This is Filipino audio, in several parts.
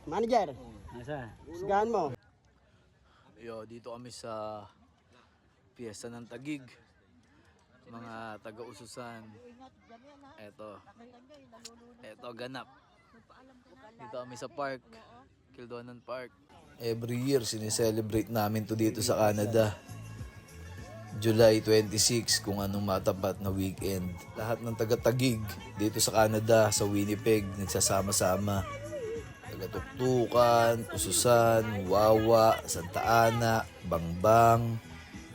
Manager, sigahan mo. Yo, dito kami sa piyesta ng Taguig. Mga taga-Ususan. Eto ganap. Dito kami sa park, Kildonan Park. Every year sineselebrate namin to dito sa Canada. July 26 kung anong matapat na weekend. Lahat ng taga-Taguig dito sa Canada, sa Winnipeg, nagsasama-sama. Taga-Tuktukan, Ususan, Wawa, Santa Ana, Bangbang,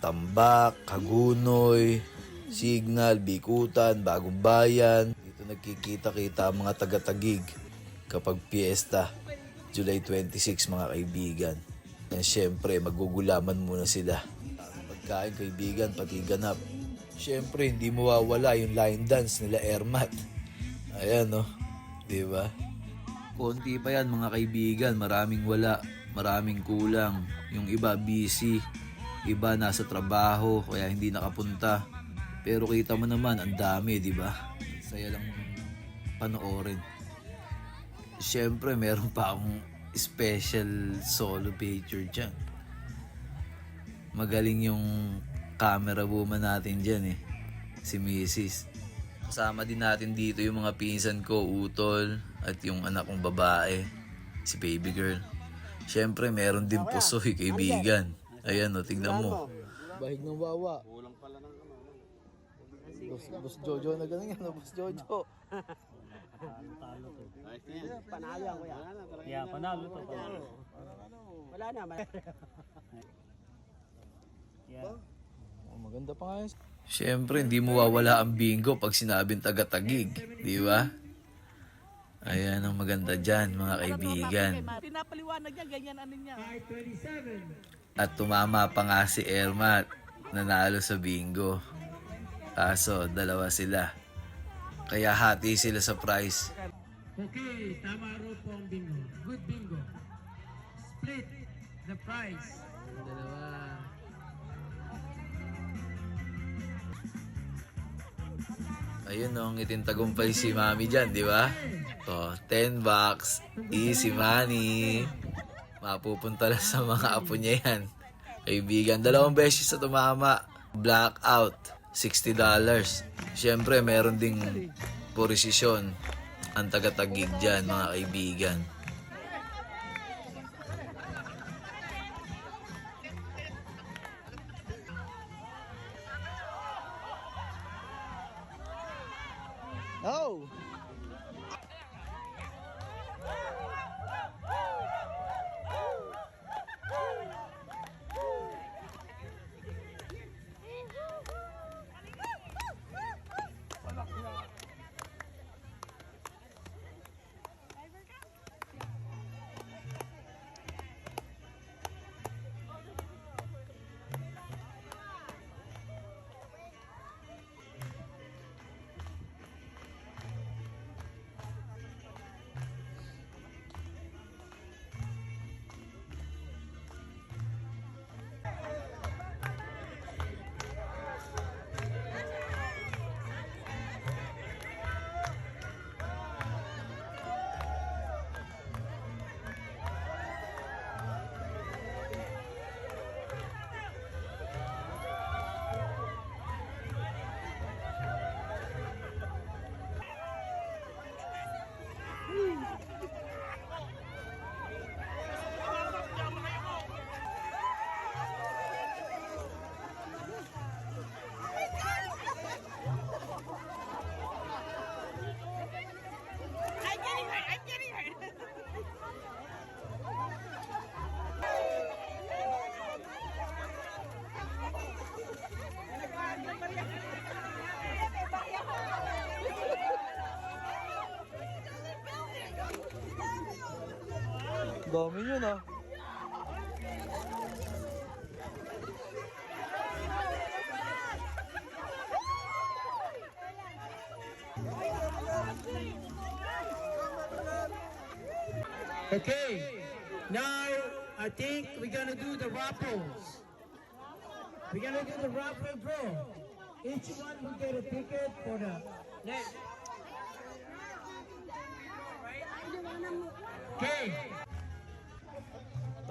Tambak, Hagunoy, Signal, Bikutan, Bagong Bayan. Dito nagkikita-kita ang mga taga-Taguig kapag piyesta, July 26 mga kaibigan. And syempre, magugulaman muna sila. Pagkain kaibigan, pati ganap. Syempre, hindi mawawala yung line dance nila Ermat. Ayan no, di ba? Konti pa yan mga kaibigan, maraming wala, maraming kulang. Yung iba busy, iba nasa trabaho, kaya hindi nakapunta. Pero kita mo naman, ang dami, di ba? Saya lang panoorin. Siyempre, meron pa akong special solo picture dyan. Magaling yung camera woman natin dyan eh, si Mrs. Kasama din natin dito yung mga pinsan ko, Utol, at yung anak kong babae, si baby girl. Siyempre, meron din pusoy, kaibigan. Ayan o, tingnan mo. Bahig ng wawa. Kulang pala ng Boss Jojo na ganun yan, Boss Jojo. Panalo to. Panalo yan, kuya. Yeah, panalo to. Wala na. Yeah. Oh, maganda pa nga yun. Siyempre, hindi mo wawala ang bingo pag sinabing taga-Taguig, di ba? Ayan ang maganda dyan, mga kaibigan. Pinapaliwanag niya, ganyan ano niya. At tumama pa nga si Ermat, nanalo sa bingo. Kaso, dalawa sila. Kaya hati sila sa prize. Okay, tama ro po ang bingo. Good bingo. Split the prize. Dalawa. Ayun no, ngiting tagumpay si Mami dyan, di ba? So, 10 bucks, easy money. Mapupunta lang sa mga apo niya yan. Kaibigan, 2 beses sa tumama. Blackout, $60. Siyempre, meron ding posisyon ang taga-Taguig dyan, mga kaibigan. Oh! I'm getting hurt. Dami yun ah. Okay, now I think we're gonna do the raffles. We're gonna do the raffle draw. Each one will get a ticket for the next. Okay,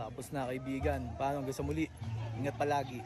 Tapos na kaibigan. Paano hanggang sa muli? Ingat palagi.